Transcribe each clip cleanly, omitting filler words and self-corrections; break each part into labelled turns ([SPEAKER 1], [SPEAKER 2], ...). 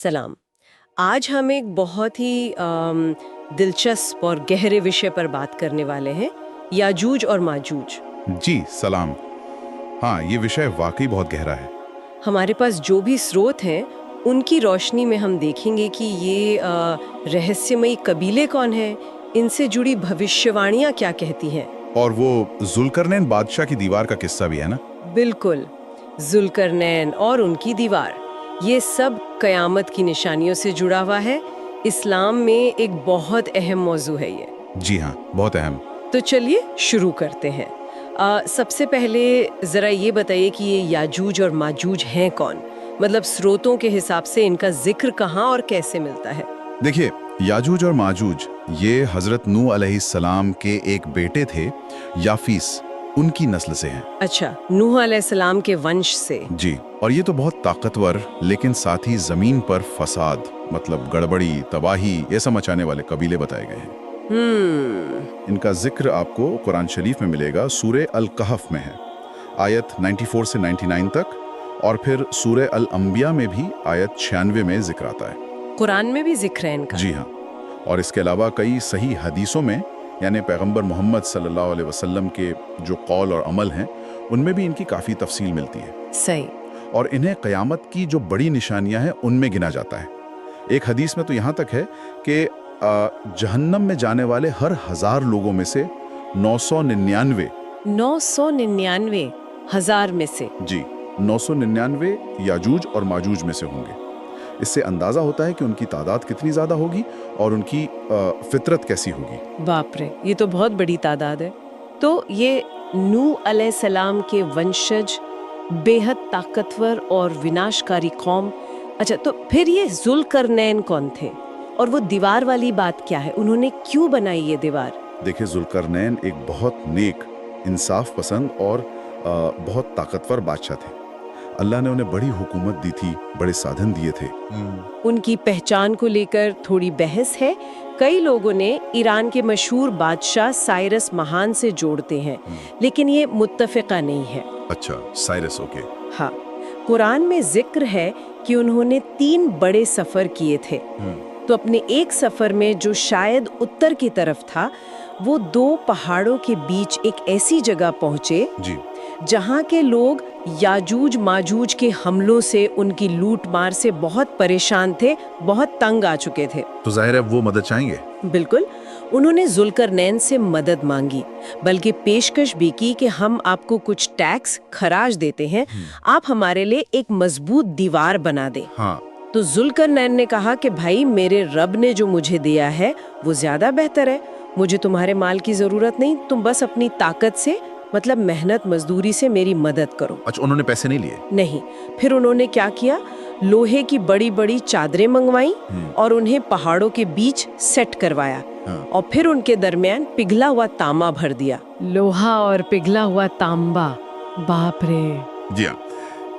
[SPEAKER 1] सलाम। आज हम एक बहुत ही दिलचस्प और गहरे विषय पर बात करने वाले हैं, याजूज और माजूज।
[SPEAKER 2] जी सलाम। हाँ, ये विषय वाकई बहुत गहरा है।
[SPEAKER 1] हमारे पास जो भी स्रोत हैं, उनकी रोशनी में हम देखेंगे कि ये रहस्यमयी कबीले कौन हैं, इनसे जुड़ी भविष्यवाणियाँ क्या कहती हैं।
[SPEAKER 2] और वो जुल्करनैन बादशाह की दीवार का किस्सा भी है ना।
[SPEAKER 1] बिल्कुल, जुल्करनैन और उनकी दीवार, ये सब कयामत की निशानियों से जुड़ा हुआ है। इस्लाम में एक बहुत अहम मौजू है ये।
[SPEAKER 2] जी हाँ, बहुत अहम।
[SPEAKER 1] तो चलिए शुरू करते हैं। सबसे पहले ज़रा ये बताइए कि ये याजूज और माजूज हैं कौन? मतलब स्रोतों के हिसाब से इनका जिक्र कहाँ और कैसे मिलता है?
[SPEAKER 2] देखिए, याजूज और माजूज ये हजरत नूह अलैहिस्सलाम के एक बेटे थे, याफीस, उनकी नस्ल से हैं।
[SPEAKER 1] अच्छा, नूह अलैहिस्सलाम के वंश से।
[SPEAKER 2] जी, और ये तो बहुत ताकतवर लेकिन साथ ही जमीन पर फसाद मतलब गड़बड़ी, तबाही ये सब मचाने वाले कबीले बताए गए हैं। इनका जिक्र आपको कुरान शरीफ में मिलेगा, सूरे अल कहफ में है, आयत 94 से 99 तक, और फिर सूरे अल अंबिया में भी आयत 96 में जिक्र आता है।
[SPEAKER 1] कुरान में भी जिक्र है इनका?
[SPEAKER 2] जी हाँ, और इसके अलावा कई सही हदीसों में, यानी पैगंबर मोहम्मद सल्लल्लाहु अलैहि वसल्लम के जो कौल और अमल हैं, उनमें भी इनकी काफ़ी तफसील मिलती है।
[SPEAKER 1] सही।
[SPEAKER 2] और इन्हें क़यामत की जो बड़ी निशानियां हैं उनमें गिना जाता है। एक हदीस में तो यहाँ तक है कि जहन्नम में जाने वाले हर 1000 लोगों में से 999
[SPEAKER 1] 999 हजार में से?
[SPEAKER 2] जी, 999 याजूज और माजूज में से होंगे। इससे अंदाजा होता है कि उनकी तादाद कितनी ज्यादा होगी और उनकी फितरत कैसी होगी।
[SPEAKER 1] बाप रे, ये तो बहुत बड़ी तादाद है। तो ये नूह अलैहिस्सलाम के वंशज, बेहद ताकतवर और विनाशकारी कौम। अच्छा, तो फिर ये जुल्करनैन कौन थे और वो दीवार वाली बात क्या है? उन्होंने क्यों बनाई ये दीवार?
[SPEAKER 2] देखिए, जुल्करनैन एक बहुत नेक, इंसाफ पसंद और बहुत ताकतवर बादशाह थे। अल्लाह ने उन्हें बड़ी हुकूमत दी थी, बड़े साधन दिए थे।
[SPEAKER 1] उनकी पहचान को लेकर थोड़ी बहस है। कई लोगों ने ईरान के मशहूर बादशाह साइरस महान से जोड़ते हैं, लेकिन ये मुत्तफिका नहीं है।
[SPEAKER 2] अच्छा, साइरस, ओके।
[SPEAKER 1] हाँ, कुरान में जिक्र है कि उन्होंने 3 बड़े सफर किए थे। तो अपने एक सफर में, जो शायद उत्तर की तरफ था, वो 2 पहाड़ों के बीच एक ऐसी जगह पहुंचे
[SPEAKER 2] जी,
[SPEAKER 1] जहां के लोग याजूज माजूज के हमलों से, उनकी लूट मार से बहुत परेशान थे, बहुत तंग आ चुके थे।
[SPEAKER 2] तो जाहिर है वो मदद चाहेंगे।
[SPEAKER 1] बिल्कुल, उन्होंने जुल्करनैन से मदद मांगी, बल्कि पेशकश भी की कि हम आपको कुछ टैक्स खराज देते हैं, आप हमारे लिए एक मजबूत दीवार बना दें।
[SPEAKER 2] हाँ,
[SPEAKER 1] तो जुल्करनैन ने कहा कि भाई, मेरे रब ने जो मुझे दिया है वो ज्यादा बेहतर है, मुझे तुम्हारे माल की जरूरत नहीं, तुम बस अपनी ताकत से, मतलब मेहनत मजदूरी से मेरी मदद करो।
[SPEAKER 2] अच्छा, उन्होंने पैसे नहीं लिए?
[SPEAKER 1] नहीं। फिर उन्होंने क्या किया, लोहे की बड़ी बड़ी चादरें मंगवाई और उन्हें पहाड़ों के बीच सेट करवाया। और फिर उनके दरमियान पिघला हुआ तांबा भर दिया। लोहा और पिघला हुआ तांबा, बाप रे।
[SPEAKER 2] जी हाँ,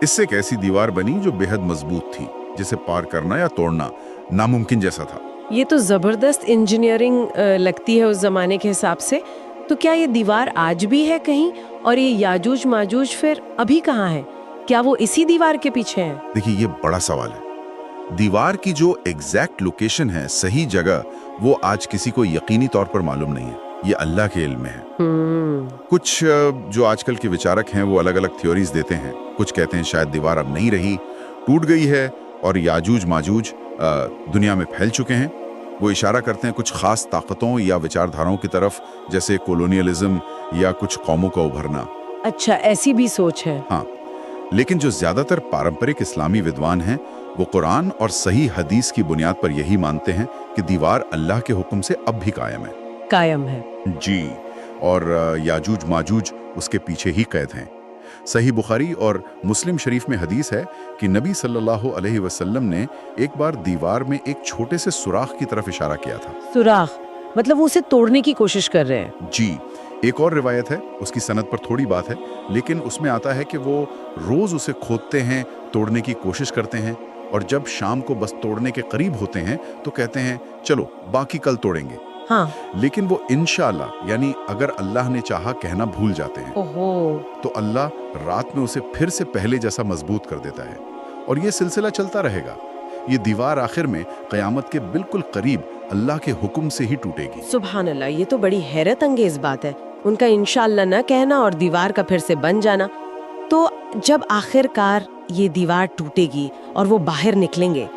[SPEAKER 2] इससे एक ऐसी दीवार बनी जो बेहद मजबूत थी, जिसे पार करना या तोड़ना नामुमकिन जैसा था।
[SPEAKER 1] ये तो जबरदस्त इंजीनियरिंग लगती है उस जमाने के हिसाब से। तो क्या ये दीवार आज भी है कहीं? और ये याजूज माजूज फिर अभी कहाँ है? क्या वो इसी दीवार के पीछे हैं?
[SPEAKER 2] देखिए, ये बड़ा सवाल है। दीवार की जो एग्जैक्ट लोकेशन है, सही जगह, वो आज किसी को यकीनी तौर पर मालूम नहीं है। ये अल्लाह के इल्म में है। कुछ जो आजकल के विचारक हैं वो अलग अलग थ्योरीज देते हैं। कुछ कहते हैं शायद दीवार अब नहीं रही, टूट गई है और याजूज माजूज दुनिया में फैल चुके हैं। वो इशारा करते हैं कुछ खास ताकतों या विचारधाराओं की तरफ, जैसे कोलोनियलिज्म या कुछ कौमों का उभरना।
[SPEAKER 1] अच्छा, ऐसी भी सोच है।
[SPEAKER 2] हाँ, लेकिन जो ज्यादातर पारंपरिक इस्लामी विद्वान हैं वो कुरान और सही हदीस की बुनियाद पर यही मानते हैं कि दीवार अल्लाह के हुक्म से अब भी
[SPEAKER 1] कायम है।
[SPEAKER 2] जी, और याजूज माजूज उसके पीछे ही कैद हैं। सही बुखारी और मुस्लिम शरीफ में हदीस है कि नबी सल्लल्लाहु अलैहि वसल्लम ने एक बार दीवार में एक छोटे से सुराख की तरफ इशारा किया था।
[SPEAKER 1] सुराख मतलब वो उसे तोड़ने की कोशिश कर रहे हैं?
[SPEAKER 2] जी, एक और रिवायत है, उसकी सनद पर थोड़ी बात है, लेकिन उसमें आता है कि वो रोज उसे खोदते हैं, तोड़ने की कोशिश करते हैं, और जब शाम को बस तोड़ने के करीब होते हैं तो कहते हैं चलो बाकी कल तोड़ेंगे।
[SPEAKER 1] हाँ।
[SPEAKER 2] लेकिन वो इंशाअल्लाह, यानी अगर अल्लाह ने चाहा, कहना भूल जाते हैं।
[SPEAKER 1] ओहो।
[SPEAKER 2] तो अल्लाह रात में उसे फिर से पहले जैसा मजबूत कर देता है और ये सिलसिला चलता रहेगा। ये दीवार आखिर में क़यामत के बिल्कुल करीब अल्लाह के हुक्म से ही टूटेगी।
[SPEAKER 1] सुभान अल्लाह, ये तो बड़ी हैरत अंगेज बात है, उनका इंशाअल्लाह न कहना और दीवार का फिर से बन जाना। तो जब आखिरकार ये दीवार टूटेगी और वो बाहर निकलेंगे,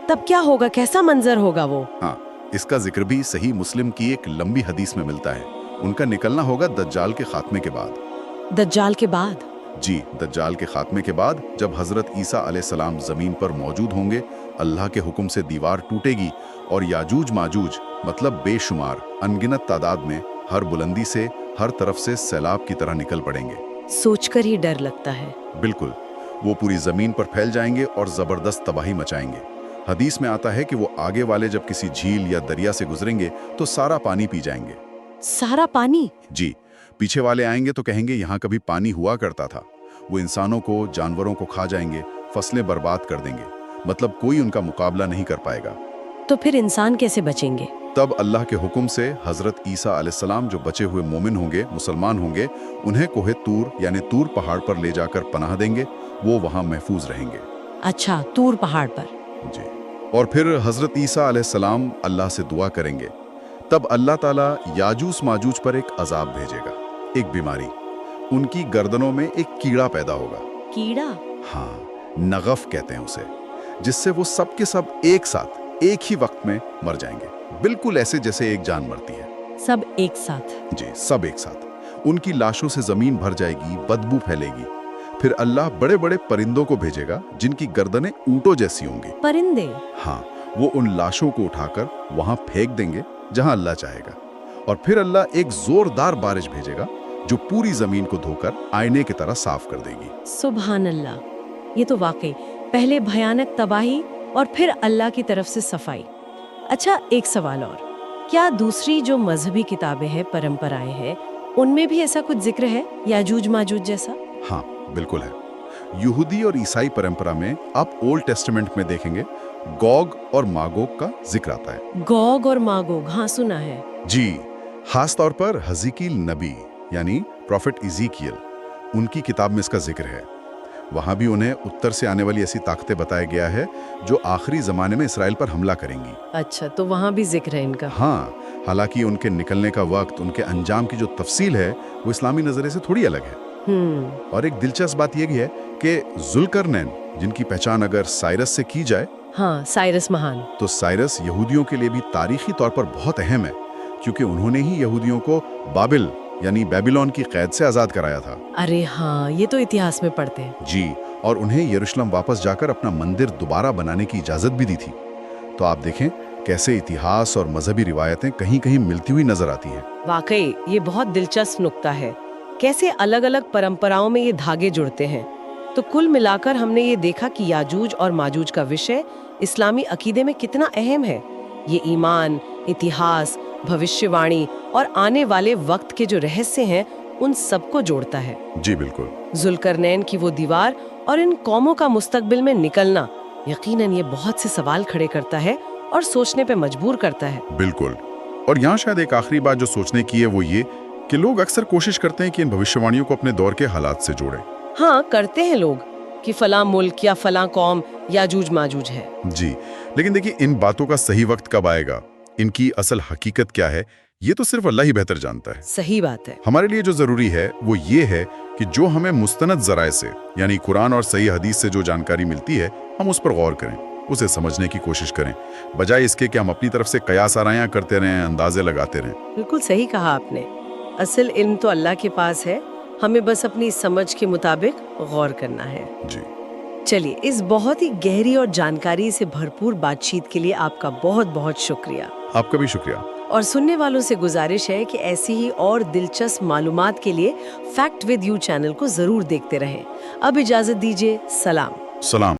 [SPEAKER 1] तब क्या होगा, कैसा मंजर होगा वो?
[SPEAKER 2] हाँ, इसका जिक्र भी सही मुस्लिम की एक लंबी हदीस में मिलता है। उनका निकलना होगा दज्जाल के खात्मे के बाद।
[SPEAKER 1] दज्जाल के बाद?
[SPEAKER 2] जी, दज्जाल के खात्मे के बाद जब हजरत ईसा अलैहिस्सलाम जमीन पर मौजूद होंगे, अल्लाह के हुक्म से दीवार टूटेगी और याजूज माजूज मतलब बेशुमार अनगिनत तादाद में हर बुलंदी से हर तरफ से सैलाब की तरह निकल पड़ेंगे।
[SPEAKER 1] सोचकर ही डर लगता है।
[SPEAKER 2] बिल्कुल, वो पूरी जमीन पर फैल जाएंगे और जबरदस्त तबाही मचाएंगे। हदीस में आता है कि वो आगे वाले जब किसी झील या दरिया से गुजरेंगे तो सारा पानी पी जाएंगे।
[SPEAKER 1] सारा पानी?
[SPEAKER 2] जी, पीछे वाले आएंगे तो कहेंगे यहाँ कभी पानी हुआ करता था। वो इंसानों को, जानवरों को खा जाएंगे, फसलें बर्बाद कर देंगे, मतलब कोई उनका मुकाबला नहीं कर पाएगा।
[SPEAKER 1] तो फिर इंसान कैसे बचेंगे?
[SPEAKER 2] तब अल्लाह के हुक्म से हजरत ईसा अलैहिस्सलाम जो बचे हुए मोमिन होंगे, मुसलमान होंगे, उन्हें कोहे तूर यानी तूर पहाड़ पर ले जाकर पनाह देंगे। वो वहाँ महफूज रहेंगे।
[SPEAKER 1] अच्छा, तूर पहाड़ पर?
[SPEAKER 2] जी, और फिर हजरत ईसा अलैहिस्सलाम अल्लाह से दुआ करेंगे। तब अल्लाह ताला याजूज माजूज पर एक अजाब भेजेगा, एक बीमारी। उनकी गर्दनों में एक कीड़ा पैदा होगा।
[SPEAKER 1] कीड़ा?
[SPEAKER 2] हाँ, नगफ कहते हैं उसे, जिससे वो सब के सब एक साथ एक ही वक्त में मर जाएंगे, बिल्कुल ऐसे जैसे एक जान मरती है।
[SPEAKER 1] सब एक साथ?
[SPEAKER 2] जी, सब एक साथ। उनकी लाशों से जमीन भर जाएगी, बदबू फैलेगी। फिर अल्लाह बड़े बड़े परिंदों को भेजेगा जिनकी गर्दनें ऊंटों जैसी होंगी।
[SPEAKER 1] परिंदे?
[SPEAKER 2] हाँ, वो उन लाशों को उठाकर वहां फेंक देंगे जहां अल्लाह चाहेगा। और फिर अल्लाह एक जोरदार बारिश भेजेगा जो पूरी जमीन को धोकर आईने की तरह साफ कर देगी।
[SPEAKER 1] सुभान अल्लाह, ये तो वाकई पहले भयानक तबाही और फिर अल्लाह की तरफ से सफाई। अच्छा, एक सवाल और, क्या दूसरी जो मजहबी किताबें हैं, परंपराएं हैं, उनमें भी ऐसा कुछ जिक्र है याजूज माजूज जैसा?
[SPEAKER 2] हाँ, बिल्कुल है। यहूदी और ईसाई परंपरा में आप ओल्ड टेस्टामेंट में देखेंगे गोग और मागोग का जिक्र आता है।
[SPEAKER 1] गोग और मागोग? हाँ, सुना है।
[SPEAKER 2] जी, खास तौर पर हज़कियेल नबी यानी प्रॉफिट इज़ीकियल, उनकी किताब में इसका जिक्र है। वहाँ भी उन्हें उत्तर से आने वाली ऐसी ताकतें बताया गया है जो आखिरी ज़माने में इसराइल पर हमला करेंगी।
[SPEAKER 1] अच्छा, तो वहाँ भी जिक्र है इनका?
[SPEAKER 2] हाँ, हालांकि उनके निकलने का वक्त, उनके अंजाम की जो तफसील है वो इस्लामी नज़रिए से थोड़ी अलग है। और एक दिलचस्प बात यह भी है कि जुल्करनैन, जिनकी पहचान अगर साइरस से की जाए,
[SPEAKER 1] हाँ, साइरस महान,
[SPEAKER 2] तो साइरस यहूदियों के लिए भी तारीखी तौर पर बहुत अहम है, क्योंकि उन्होंने ही यहूदियों को बाबिल यानी बेबीलोन की कैद से आज़ाद कराया था।
[SPEAKER 1] अरे हाँ, ये तो इतिहास में पढ़ते हैं।
[SPEAKER 2] जी, और उन्हें यरूशलेम वापस जाकर अपना मंदिर दोबारा बनाने की इजाज़त भी दी थी। तो आप देखें कैसे इतिहास और मजहबी रिवायतें कहीं कहीं मिलती हुई नजर आती हैं।
[SPEAKER 1] वाकई ये बहुत दिलचस्प नुक्ता है, कैसे अलग अलग परंपराओं में ये धागे जुड़ते हैं। तो कुल मिलाकर हमने ये देखा कि याजूज और माजूज का विषय इस्लामी अकीदे में कितना अहम है। ये ईमान, इतिहास, भविष्यवाणी और आने वाले वक्त के जो रहस्य हैं, उन सबको जोड़ता है।
[SPEAKER 2] जी बिल्कुल।
[SPEAKER 1] जुल्करनैन की वो दीवार और इन कौमों का मुस्तकबिल में निकलना यकीनन ये बहुत से सवाल खड़े करता है और सोचने पे मजबूर करता है।
[SPEAKER 2] बिल्कुल। और यहाँ शायद एक आखिरी बात जो सोचने की है वो ये कि लोग अक्सर कोशिश करते हैं कि इन भविष्यवाणियों को अपने दौर के हालात से जोड़ें।
[SPEAKER 1] हाँ, करते हैं लोग कि फलां मुल्क या फलां कौम याजूज माजूज है।
[SPEAKER 2] जी, लेकिन देखिए इन बातों का सही वक्त कब आएगा, इनकी असल हकीकत क्या है, ये तो सिर्फ अल्लाह ही बेहतर जानता है।
[SPEAKER 1] सही बात है।
[SPEAKER 2] हमारे लिए जो जरूरी है वो ये है कि जो हमें मुस्तनद जराए से यानी कुरान और सही हदीस से जो जानकारी मिलती है, हम उस पर गौर करें, उसे समझने की कोशिश करें, बजाय इसके कि हम अपनी तरफ से कयास आरायां करते रहें, अंदाजे लगाते रहें।
[SPEAKER 1] बिल्कुल सही कहा आपने। असल इल्म तो अल्लाह के पास है, हमें बस अपनी समझ के मुताबिक गौर करना है।
[SPEAKER 2] जी,
[SPEAKER 1] चलिए, इस बहुत ही गहरी और जानकारी से भरपूर बातचीत के लिए आपका बहुत बहुत शुक्रिया।
[SPEAKER 2] आपका भी शुक्रिया।
[SPEAKER 1] और सुनने वालों से गुजारिश है कि ऐसी ही और दिलचस्प मालूमात के लिए फैक्ट विद यू चैनल को जरूर देखते रहें। अब इजाजत दीजिए, सलाम।
[SPEAKER 2] सलाम।